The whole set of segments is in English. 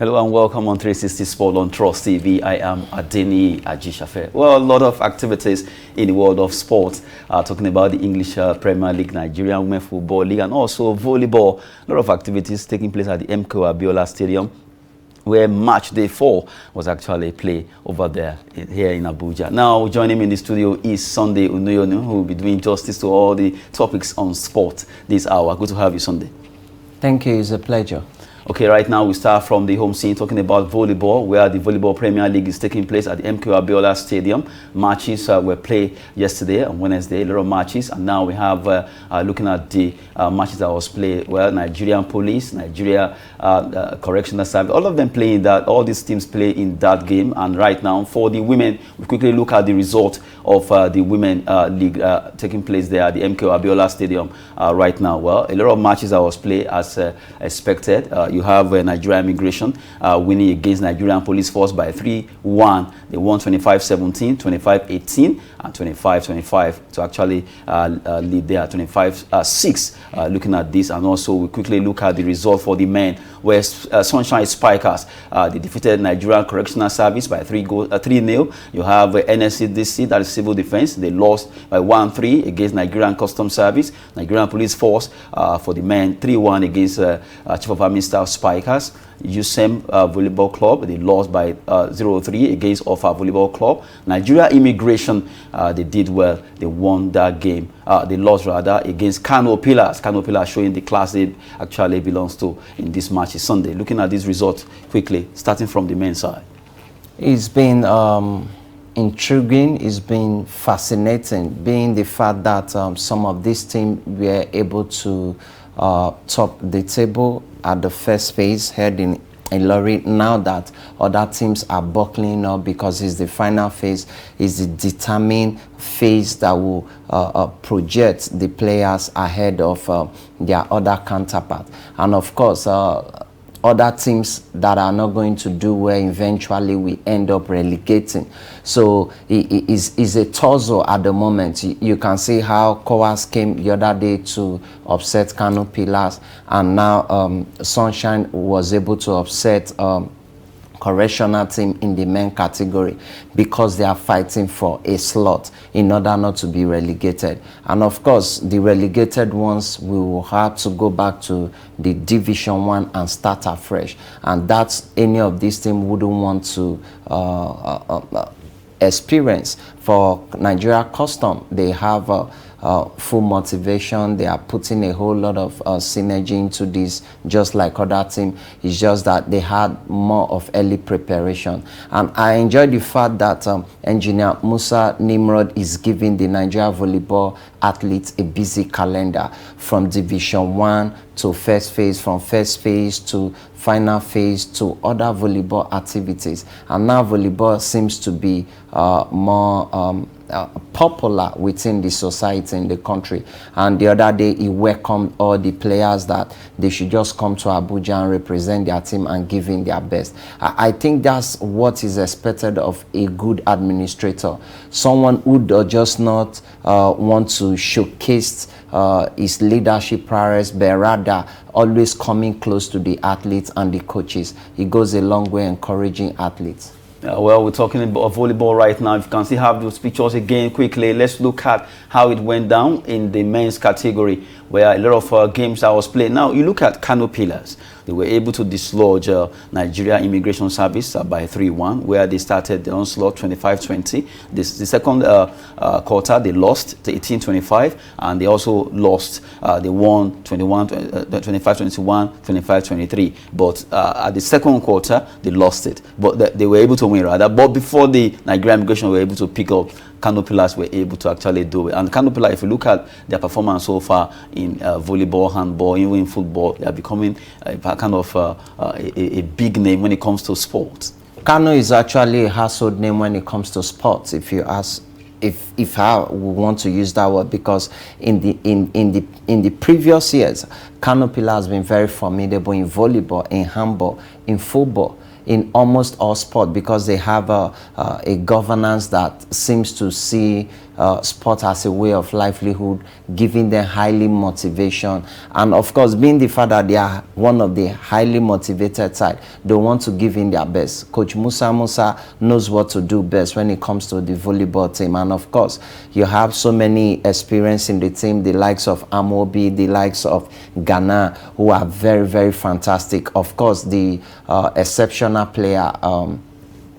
Hello and welcome on 360 Sport on Trust TV. I am Adeni Ajishafe. Well, a lot of activities in the world of sport. Talking about the English Premier League, Nigerian Women Football League, and also volleyball. A lot of activities taking place at the MKO Abiola Stadium, where match day 4 was actually played over there here in Abuja. Now, joining me in the studio is Sunday Unoyonu, who will be doing justice to all the topics on sport this hour. Good to have you, Sunday. Thank you. It's a pleasure. Okay, right now we start from the home scene talking about volleyball, where the Volleyball Premier League is taking place at the MKO Abiola Stadium. Matches were played yesterday on Wednesday, a lot of matches, and now we have looking at the matches that was played. Well, Nigerian Police, Nigeria Correctional Service, all of them playing that. All these teams play in that game. And right now, for the women, we quickly look at the result of the Women League taking place there at the MKO Abiola Stadium right now. Well, a lot of matches that was played as expected. You have Nigeria Immigration winning against Nigerian Police Force by 3-1. They won 25-17, 25-18, and 25-25 to actually lead there, 25-6. Looking at this, and also we quickly look at the result for the men, where Sunshine Spikers they defeated Nigerian Correctional Service by 3-0. You have NSCDC, that is Civil Defense. They lost by 1-3 against Nigerian Customs Service. Nigerian Police Force for the men, 3-1 against Chief of Army Staff Spikers. USEM Volleyball Club, they lost by 0-3 against Offa Volleyball Club. Nigeria Immigration, they did well. They won that game. They lost rather against Kano Pillars. Kano Pillars showing the class they actually belongs to in this match is Sunday. Looking at this result quickly, starting from the men's side. It's been intriguing. It's been fascinating, being the fact that some of these teams were able to top the table at the first phase, heading in Lorry. Now that other teams are buckling up because it's the final phase, is the determined phase that will project the players ahead of their other counterpart. And of course, other teams that are not going to do well eventually we end up relegating. So it is a tussle at the moment. You can see how Coas came the other day to upset Kano Pillars, and now Sunshine was able to upset Correctional team in the men category, because they are fighting for a slot in order not to be relegated. And of course, the relegated ones will have to go back to the Division 1 and start afresh. And that's any of these teams wouldn't want to experience. For Nigeria Custom, they have full motivation. They are putting a whole lot of synergy into this, just like other teams. It's just that they had more of early preparation. And I enjoy the fact that Engineer Musa Nimrod is giving the Nigeria volleyball athletes a busy calendar, from Division 1 to first phase, from first phase to final phase to other volleyball activities. And now volleyball seems to be more popular within the society in the country. And the other day he welcomed all the players that they should just come to Abuja and represent their team and give in their best. I think that's what is expected of a good administrator, someone who does just not want to showcase his leadership prowess, but rather always coming close to the athletes and the coaches. He goes a long way encouraging athletes. Well, we're talking about volleyball right now. If you can see, have those pictures again quickly. Let's look at how it went down in the men's category, where a lot of games that was played. Now, you look at Kano Pillars. They were able to dislodge Nigeria Immigration Service by 3-1, where they started the onslaught 25-20. The second quarter, they lost 18-25, and they also lost. They won 25-21, 25-23. But at the second quarter, they lost it. But they were able to win, rather. But before the Nigeria Immigration were able to pick up, Kano Pillars were able to actually do it. And Kano Pillars, if you look at their performance so far in volleyball, handball, even in football, they are becoming a kind of a big name when it comes to sports. Kano is actually a household name when it comes to sports, if you ask. If I want to use that word, because in the previous years, Kano Pillars has been very formidable in volleyball, in handball, in football, in almost all sport, because they have a governance that seems to see sport as a way of livelihood, giving them highly motivation. And of course, being the fact that they are one of the highly motivated side, they want to give in their best. Coach Musa knows what to do best when it comes to the volleyball team. And of course, you have so many experience in the team, the likes of Amobi, the likes of Ghana, who are very, very fantastic. Of course, the exceptional player,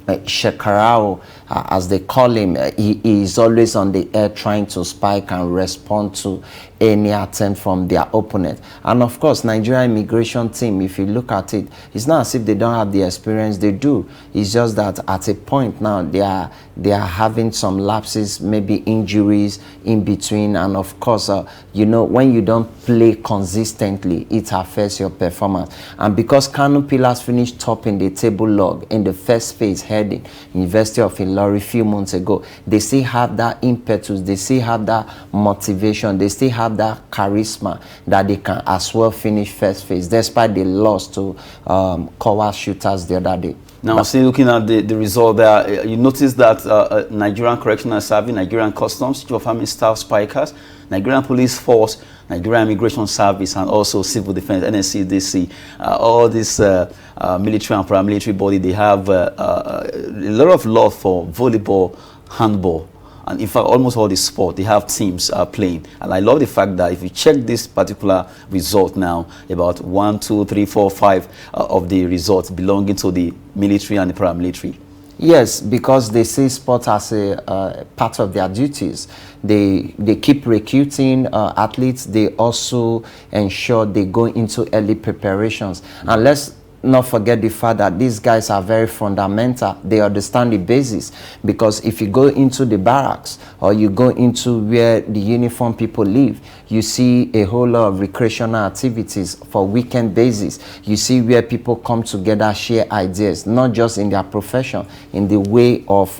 Shekarao, as they call him, he is always on the air trying to spike and respond to any attempt from their opponent. And of course, Nigerian immigration team, if you look at it, it's not as if they don't have the experience. They do. It's just that at a point now, they are having some lapses, maybe injuries in between. And of course, you know, when you don't play consistently, it affects your performance. And because Kano Pillars finished top in the table log in the first phase heading University of Ilori a few months ago, they still have that impetus, they still have that motivation, they still have that charisma that they can as well finish first phase, despite the loss to Kowa Shooters the other day. Now, see, looking at the result there, you notice that Nigerian Correctional Service, Nigerian Customs, Chief of Army Staff Spikers, Nigerian Police Force, Nigerian Immigration Service, and also Civil Defense, NSCDC, all this military and paramilitary body, they have a lot of love for volleyball, handball, and in fact, almost all the sport, they have teams playing. And I love the fact that if you check this particular result now, about 1, 2, 3, 4, 5 of the results belonging to the military and the paramilitary. Yes, because they see sport as a part of their duties. They keep recruiting athletes. They also ensure they go into early preparations. And let's not forget the fact that these guys are very fundamental. They understand the basis, because if you go into the barracks or you go into where the uniform people live, you see a whole lot of recreational activities for weekend basis. You see where people come together, share ideas, not just in their profession, in the way of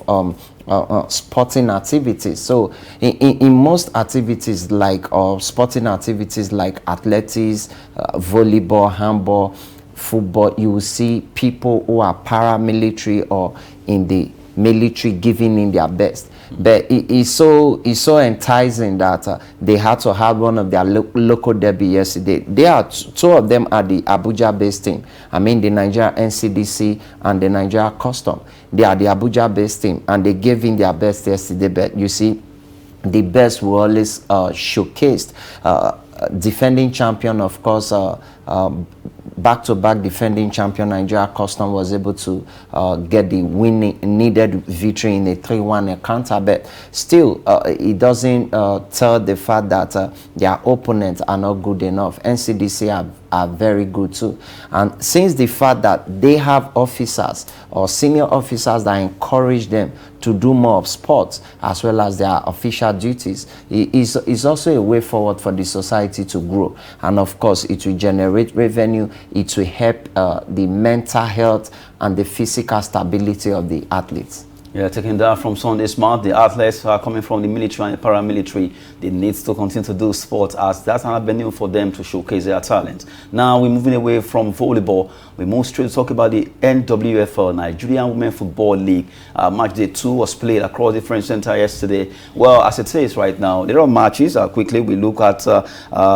sporting activities. So in most activities like sporting activities like athletics, volleyball, handball, football, you will see people who are paramilitary or in the military giving in their best. But it's so enticing that they had to have one of their local derby yesterday. They are two of them are the Abuja-based team. I mean, the Nigerian NCDC and the Nigerian Custom. They are the Abuja-based team, and they gave in their best yesterday. But you see, the best were always showcased. Defending champion, of course, back-to-back defending champion Nigeria Custom was able to get the needed victory in a 3-1 encounter. But still, it doesn't tell the fact that their opponents are not good enough. NCDC are very good too. And since the fact that they have officers or senior officers that encourage them to do more of sports as well as their official duties, is also a way forward for the society to grow. And of course, it will generate revenue, it will help the mental health and the physical stability of the athletes. Yeah, taking that from Sunday Smart, the athletes are coming from the military and the paramilitary. They need to continue to do sport, as that's an avenue for them to showcase their talent. Now we're moving away from volleyball. We move straight to talk about the NWFL, Nigerian Women Football League. Match day 2 was played across the French Center yesterday. Well, as it is right now, there are matches. Quickly, we look at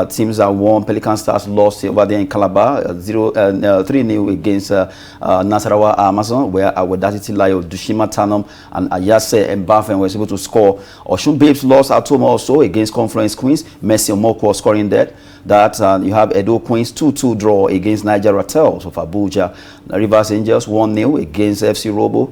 teams that won. Pelican Stars lost over there in Calabar, 3-0 against Nasarawa Amazon, where Awadati Layo, Dushima Tanum, and Ayase Mbafen was able to score. Oshun Babes lost at home also against Confluence Queens. Messi Omoko scoring that. You have Edo Queens 2-2 draw against Niger Ratels of Abuja. Rivers Angels 1-0 against FC Robo,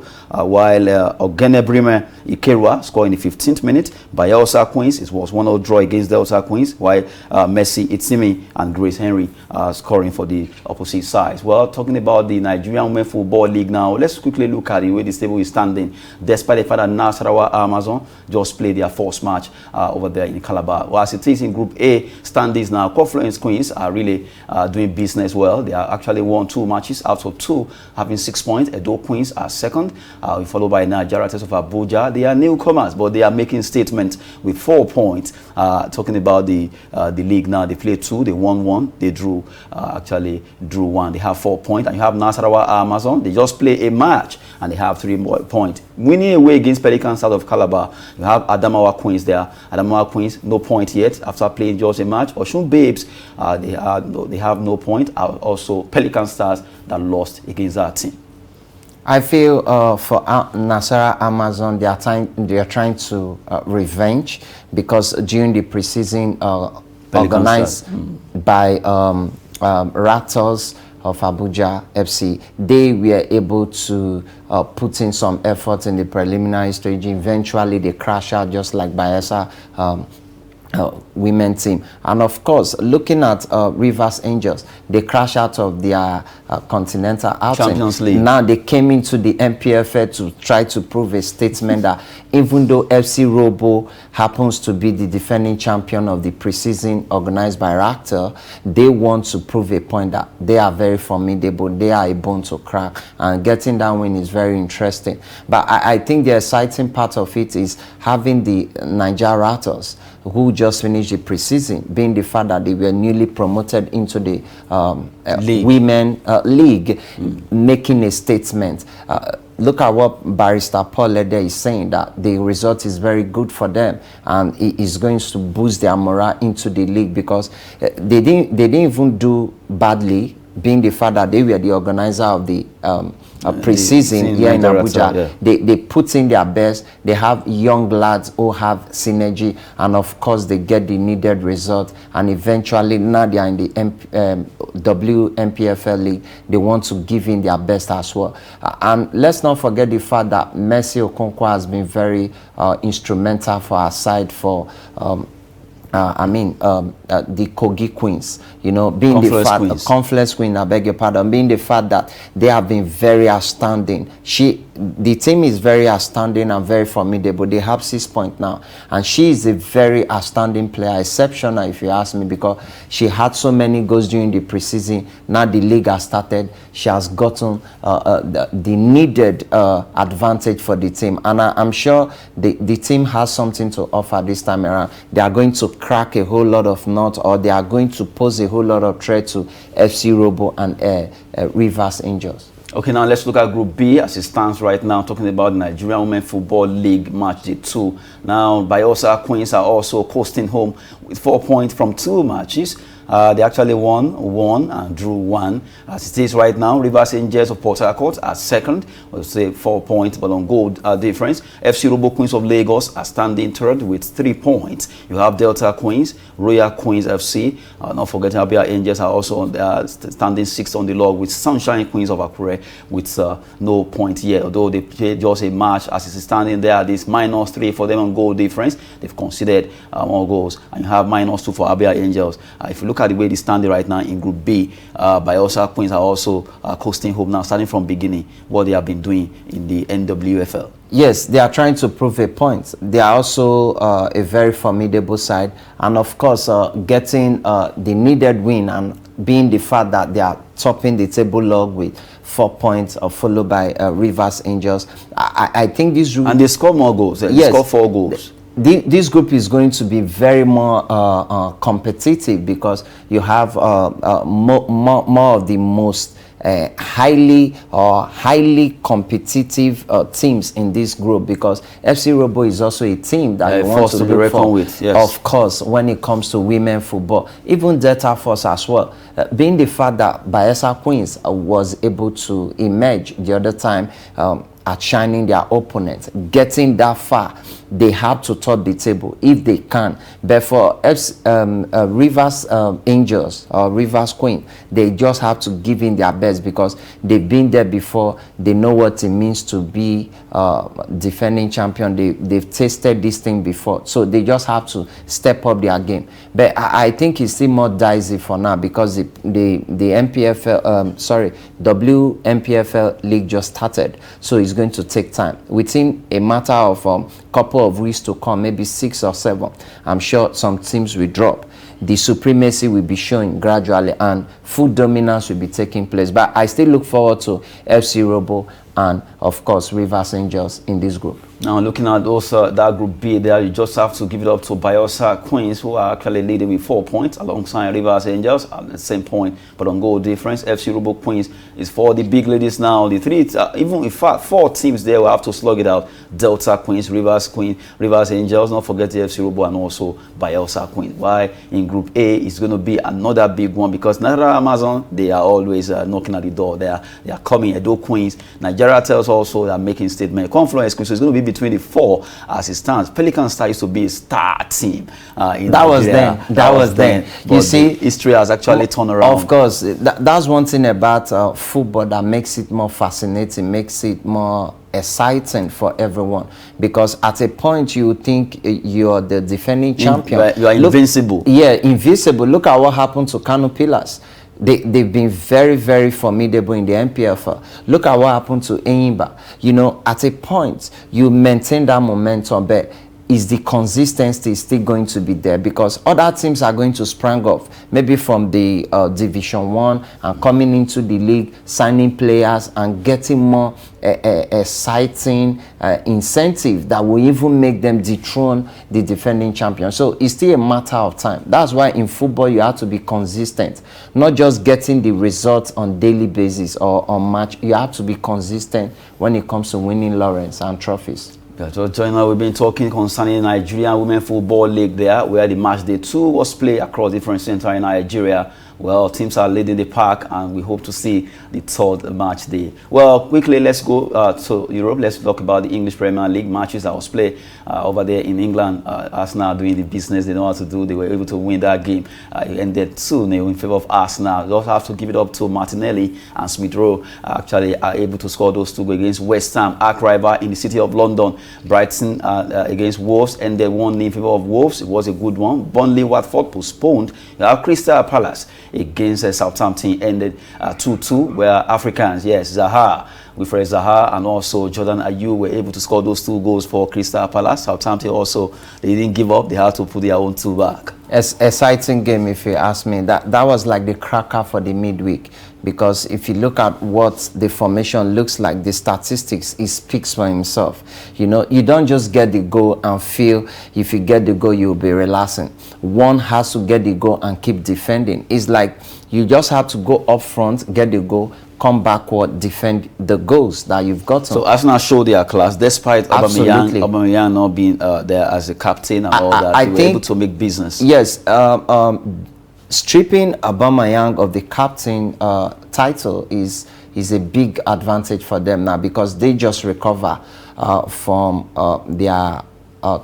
while Ogene Bremer Ikerwa scored in the 15th minute. Bayelsa Queens, it was 1-0 draw against Delta Queens, while Messi Itsimi and Grace Henry scoring for the opposite sides. Well, talking about the Nigerian Women Football League now, let's quickly look at the way this table is standing. Despite the fact that Nasarawa Amazon just played their first match over there in Calabar. Well, as it is in Group A standings now, Confluence Queens are really doing business well. They are actually won 2 matches out of 2, having 6 points. Edo Queens are second, followed by Nigeria Ratels of Abuja. They are newcomers, but they are making statements with 4 points. Talking about the league now, they played 2, they won 1, they drew 1. They have 4 points. And you have Nasarawa Amazon. They just play a match and they have 3 more points. Winning away against Pelicans out of Calabar, you have Adamawa Queens there. Adamawa Queens, no point yet after playing just a match. Osun Babes, they have no point. Also, Pelican Stars that lost against that team. I feel for Nasara Amazon, they are trying to revenge, because during the preseason organized by Raptors of Abuja FC, they were able to put in some effort in the preliminary stage. Eventually, they crash out just like Bayelsa women team. And of course, looking at Rivers Angels, they crash out of their continental outing. Champions League. Now they came into the MPFL to try to prove a statement that even though FC Robo happens to be the defending champion of the preseason organized by Raptor, they want to prove a point that they are very formidable, they are a bone to crack, and getting that win is very interesting. But I think the exciting part of it is having the Niger Raptors, who just finished the preseason, being the fact that they were newly promoted into the women league, making a statement. Look at what Barrister Paul Leder is saying, that the result is very good for them, and it is going to boost their morale into the league, because they didn't even do badly, being the fact that they were the organizer of the preseason here in Abuja. They put in their best. They have young lads who have synergy, and of course they get the needed result, and eventually now they are in the WMPFL league. They want to give in their best as well. And let's not forget the fact that Mercy Okonkwo has been very instrumental for our side for the Kogi Queens, you know, being Confluence the fact Queens. Confluence Queen, I beg your pardon, being the fact that they have been very outstanding. The team is very outstanding and very formidable. They have 6 points now, and she is a very outstanding player, exceptional if you ask me, because she had so many goals during the preseason. Now the league has started. She has gotten the needed advantage for the team, and I'm sure the team has something to offer this time around. They are going to crack a whole lot of nuts, or they are going to pose a whole lot of threat to FC Robo and Rivers Angels. Okay, now let's look at Group B as it stands right now, talking about the Nigerian Women Football League Match Day 2. Now, Bayelsa Queens are also coasting home with 4 points from 2 matches. They actually won 1 and drew 1. As it is right now, Rivers Angels of Port Harcourt are second, we'll say 4 points, but on goal difference. FC Robo Queens of Lagos are standing third with 3 points. You have Delta Queens, Royal Queens FC, not forgetting Abia Angels are also on standing 6th on the log, with Sunshine Queens of Akure with no point yet. Although they played just a match, as it is standing there, this -3 for them on goal difference. They've conceded more goals, and you have -2 for Abia Angels. If you look at the way they stand right now in Group B, Bayelsa Queens are also coasting home now, starting from beginning what they have been doing in the NWFL. Yes, they are trying to prove a point. They are also a very formidable side, and of course getting the needed win, and being the fact that they are topping the table log with 4 points, followed by Rivers Angels. I think this group, and they score more goals. They score 4 goals. This group is going to be very more competitive, because you have more of the most highly competitive teams in this group, because FC Robo is also a team that you want to be reckoned with. Yes. Of course, when it comes to women football, even Delta Force as well, being the fact that Bayelsa Queens was able to emerge the other time at shining their opponent, getting that far, they have to top the table if they can. But for Rivers Angels or Rivers Queen, they just have to give in their best, because they've been there before. They know what it means to be defending champion. They've tasted this thing before, so they just have to step up their game. But I think it's still more dicey for now, because the WMPFL league just started, so it's going to take time. Within a matter of couple of weeks to come, maybe 6 or 7, I'm sure some teams will drop. The supremacy will be showing gradually, and full dominance will be taking place. But I still look forward to FC Robo and, of course, Rivers Angels in this group. Now, looking at also that Group B there, you just have to give it up to Bayelsa Queens, who are actually leading with 4 points, alongside Rivers Angels at the same point, but on goal difference. FC Robo Queens is for the big ladies now. The three, even in fact, 4 teams there will have to slug it out. Delta Queens, Rivers Angels, not forget the FC Robo, and also Bayelsa Queens. Why in Group A is going to be another big one, because Nigeria Amazon, they are always knocking at the door. They are coming. Edo Queens, Nigeria Tells also, they are making statement. Confluence Queens, so it's going to be between the 4 as it stands. Pelican Star used to be a star team. That was then. You see, history has actually turned around. Of course, that's one thing about football that makes it more fascinating, makes it more exciting for everyone, because at a point you think you're the defending champion. You are invincible. Yeah, invincible. Look at what happened to Kano Pillars. They've been very, very formidable in the MPFL. Look at what happened to Enyimba. You know, at a point, you maintain that momentum, but is the consistency still going to be there? Because other teams are going to spring off, maybe from the Division 1 and coming into the league, signing players and getting more exciting incentive that will even make them dethrone the defending champion. So it's still a matter of time. That's why in football you have to be consistent, not just getting the results on daily basis or on match. You have to be consistent when it comes to winning laurels and trophies. Yeah, so now we've been talking concerning Nigerian Women Football League there, where the match day 2 was played across different centers in Nigeria. Well, teams are leading the pack, and we hope to see the 3rd match day. Well, quickly, let's go to Europe. Let's talk about the English Premier League matches that was played over there in England. Arsenal doing the business they know how to do. They were able to win that game. It ended 2-0 in favor of Arsenal. They also have to give it up to Martinelli and Smith Rowe. Actually are able to score those 2 goals against West Ham, arch rival in the city of London. Brighton against Wolves ended 1-0 in favor of Wolves. It was a good one. Burnley, Watford postponed. You have Crystal Palace against Southampton ended 2-2, where Africans, yes, Wilfred Zaha and also Jordan Ayew were able to score those 2 goals for Crystal Palace. Southampton also, they didn't give up. They had to put their own 2 back. Exciting game, if you ask me. That was like the cracker for the midweek, because if you look at what the formation looks like, the statistics, it speaks for himself. You know, you don't just get the goal and feel if you get the goal you'll be relaxing. One has to get the goal and keep defending. It's like you just have to go up front, get the goal, come backward, defend the goals that you've gotten. So Arsenal showed their class, despite Aubameyang not being there as a captain and all that. They were able to make business. Yes, stripping Aubameyang of the captain title is a big advantage for them now, because they just recover from their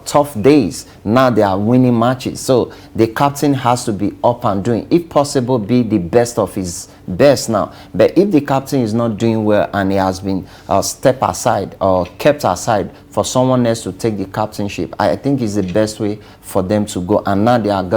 tough days. Now they are winning matches, so the captain has to be up and doing, if possible be the best of his best now. But if the captain is not doing well and he has been stepped aside or kept aside for someone else to take the captainship, I think is the best way for them to go. And now they've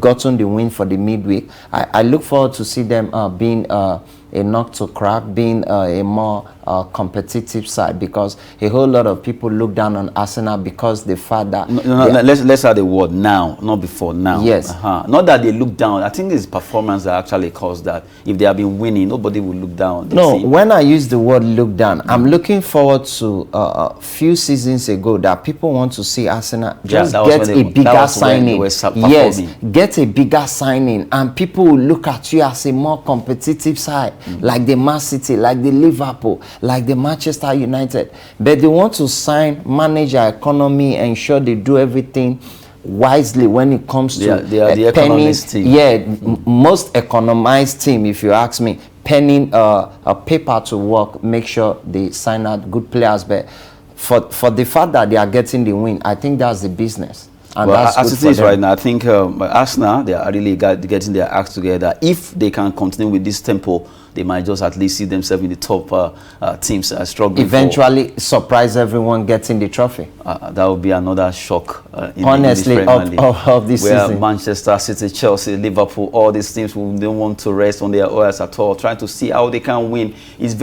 gotten the win for the midweek. I look forward to see them being a knock to crack, being a more competitive side, because a whole lot of people look down on Arsenal because the fact that let's add the word now, not before now. Yes. Not that they look down. I think it's performance that actually caused that. If they have been winning, nobody will look down. No, when I use the word look down, I'm looking forward to a few seasons ago that people want to see Arsenal just get a bigger signing. Yes, get a bigger signing, and people will look at you as a more competitive side, like the Man City, like the Liverpool, like the Manchester United. But they want to sign, manage their economy, ensure they do everything wisely when it comes to the economist team. Yeah, most economized team, if you ask me, penning a paper to work, make sure they sign out good players. But for the fact that they are getting the win, I think that's the business. And well, that's as it is right now, I think Arsenal, they are really getting their acts together. If they can continue with this tempo, they might just at least see themselves in the top teams struggling. Eventually surprise everyone getting the trophy. That would be another shock in honestly, the English Premier League, of this where season. Manchester City, Chelsea, Liverpool, all these teams who don't want to rest on their oars at all, trying to see how they can win. It's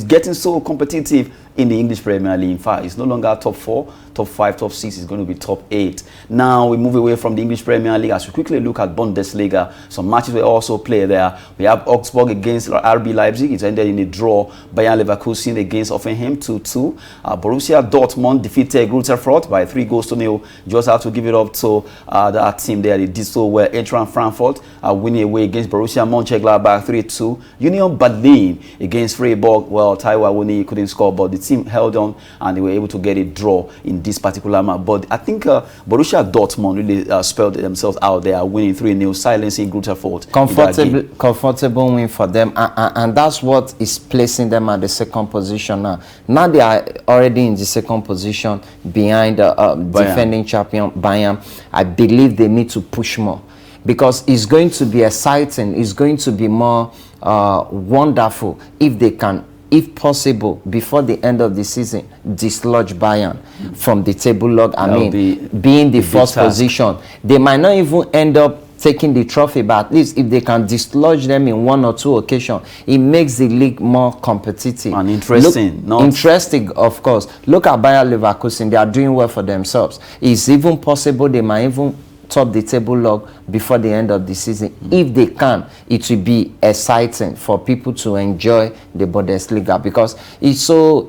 getting so competitive in the English Premier League. In fact, it's no longer top 4, top 5, top 6. It's going to be top 8. Now we move away from the English Premier League as we quickly look at Bundesliga. Some matches were also played there. We have Augsburg against RB Leipzig. It ended in a draw. Bayern Leverkusen against Hoffenheim 2-2. Borussia Dortmund defeated Greuther Fürth by 3-0. Just have to give it up to that team there. They did so well. Eintracht Frankfurt winning away against Borussia Mönchengladbach 3-2. Union Berlin against Freiburg. Well, Taiwo Awoniyi couldn't score, but the team held on and they were able to get a draw in this particular match. But I think Borussia Dortmund really spelled themselves out there, winning 3-0, silencing Greuther Fürth. Comfortable win for them, and that's what is placing them at the second position now. Now they are already in the second position behind defending champion Bayern. I believe they need to push more, because it's going to be exciting. It's going to be more wonderful if they can, if possible, before the end of the season, dislodge Bayern from the table log. I mean, be in the first position. They might not even end up taking the trophy, but at least if they can dislodge them in 1 or 2 occasions, it makes the league more competitive and interesting. Interesting, of course. Look at Bayer Leverkusen; they are doing well for themselves. It's even possible they might even top the table log before the end of the season. If they can, it will be exciting for people to enjoy the Bundesliga, because it's so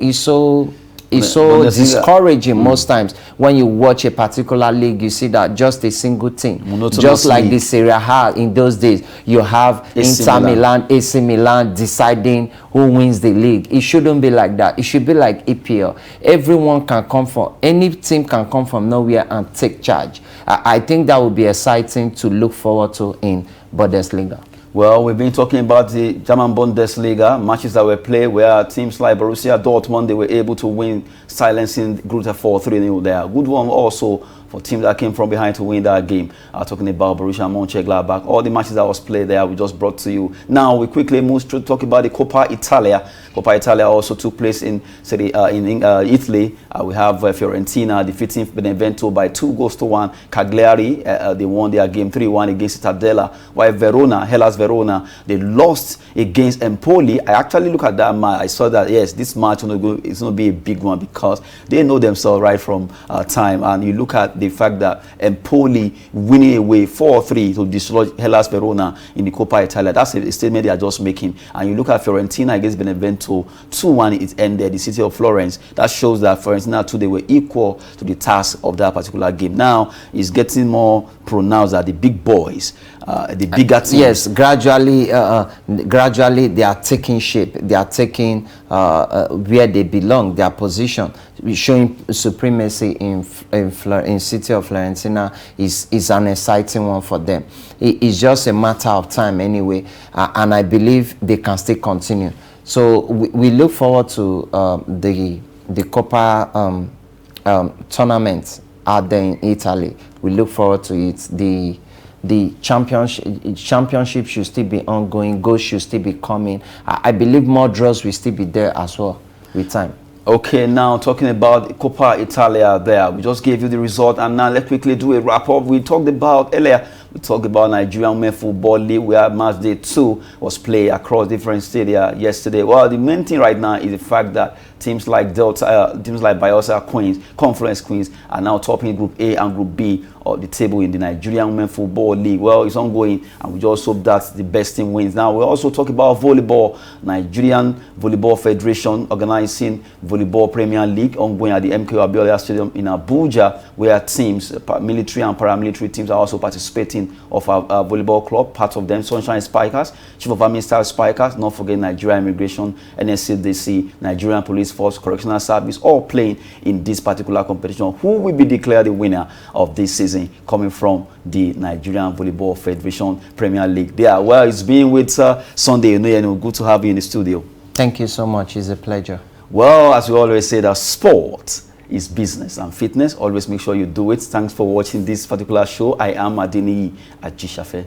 discouraging most times when you watch a particular league. You see that just a single team, just like the Serie A in those days, you have Inter Milan, AC Milan deciding who wins the league. It shouldn't be like that. It should be like EPL. Everyone can come from, any team can come from nowhere and take charge. I think that would be exciting to look forward to in Bundesliga. Well, we've been talking about the German Bundesliga matches that were played, where teams like Borussia Dortmund, they were able to win, silencing Greuther Fürth 3-0 there. Good one also for teams that came from behind to win that game. Talking about Borussia Mönchengladbach, all the matches that was played there, we just brought to you. Now we quickly move to talk about the Coppa Italia. Coppa Italia also took place in Italy. We have Fiorentina defeating Benevento by 2-1. Cagliari, they won their game 3-1 against Cittadella. While Verona, Hellas Verona, they lost against Empoli. I actually look at that match. I saw that, yes, this match is going to be a big one, because they know themselves right from time. And you look at the fact that Empoli winning away 4-3 to dislodge Hellas Verona in the Coppa Italia. That's a statement they are just making. And you look at Fiorentina against Benevento, 2-1 it ended, the city of Florence. That shows that Fiorentina too, they were equal to the task of that particular game. Now it's getting more pronounced that the big boys, the bigger teams, yes, gradually they are taking shape. They are taking where they belong, their position, showing supremacy in city of Fiorentina is an exciting one for them. It's just a matter of time anyway, and I believe they can still continue. So we look forward to the Coppa tournament out there in Italy. We look forward to it. The championship should still be ongoing. Goals should still be coming. I believe more draws will still be there as well with time. Okay, now talking about Coppa Italia there, we just gave you the result, and now let's quickly do a wrap-up. We talked about earlier, we talked about Nigerian Women Football League, where match day 2 was played across different stadia yesterday. Well, the main thing right now is the fact that teams like Bayelsa Queens, Conference Queens, are now topping Group A and Group B of the table in the Nigerian Women Football League. Well, it's ongoing, and we just hope that the best team wins. Now, we also talk about volleyball. Nigerian Volleyball Federation organizing Volleyball Premier League ongoing at the MK Abiola Stadium in Abuja, where teams, military and paramilitary teams, are also participating of our volleyball club. Part of them, Sunshine Spikers, Chief of Army Staff Spikers, not forgetting Nigerian Immigration, NSCDC, Nigerian Police Force, Correctional Service, all playing in this particular competition. Who will be declared the winner of this season, coming from the Nigerian Volleyball Federation Premier League? There, well, it's been with Sunday. Good to have you in the studio. Thank you so much. It's a pleasure. Well, as we always say, that sport is business and fitness. Always make sure you do it. Thanks for watching this particular show. I am Adeniyi Ajishafe.